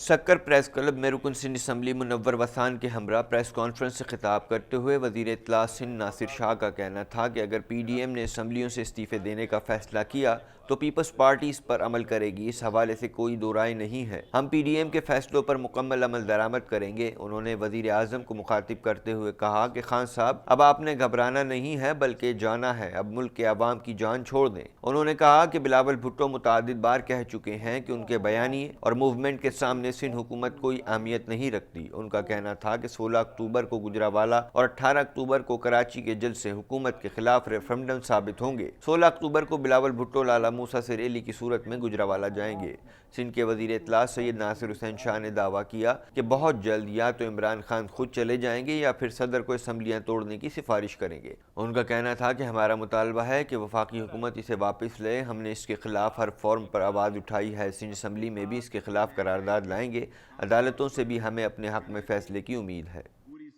سکر press club میں رکن Sindh assembly منور وسان کے ہمراہ پریس کانفرنس سے خطاب کرتے ہوئے وزیر اطلاع سندھ ناصر شاہ کا کہنا تھا کہ اگر پی ڈی ایم نے اسمبلیوں سے استعفے دینے کا فیصلہ کیا تو پیپلز پارٹی اس پر عمل کرے گی، اس حوالے سے کوئی دو رائے نہیں ہے۔ ہم پی ڈی ایم کے فیصلوں پر مکمل عمل درآمد کریں گے۔ انہوں نے وزیر اعظم کو مخاطب کرتے ہوئے کہا کہ خان صاحب اب آپ نے گھبرانا نہیں ہے بلکہ جانا ہے، اب ملک کے عوام کی جان چھوڑ دیں۔ انہوں نے کہا کہ بلاول بھٹو متعدد بار کہہ چکے ہیں کہ ان کے بیانیے اور موومنٹ کے سامنے سندھ حکومت کوئی اہمیت نہیں رکھتی۔ ان کا کہنا تھا کہ 16 اکتوبر کو گجرانوالہ اور 18 اکتوبر کو کراچی کے جلسے حکومت کے خلاف ریفرنڈم ثابت ہوں گے۔ 16 اکتوبر کو بلاول بھٹو لالہ موسیٰ سے ریلی کی صورت میں گجرانوالہ جائیں گے۔ سندھ کے وزیر اطلاع سید ناصر حسین شاہ نے دعویٰ کیا کہ بہت جلد یا تو عمران خان خود چلے جائیں گے یا پھر صدر کو اسمبلیاں توڑنے کی سفارش کریں گے۔ ان کا کہنا تھا کہ ہمارا مطالبہ ہے کہ وفاقی حکومت اسے واپس لے۔ ہم نے اس کے خلاف ہر فورم پر آواز اٹھائی ہے، سندھ اسمبلی میں بھی اس کے خلاف قرارداد لائیں گے۔ عدالتوں سے بھی ہمیں اپنے حق میں فیصلے کی امید ہے۔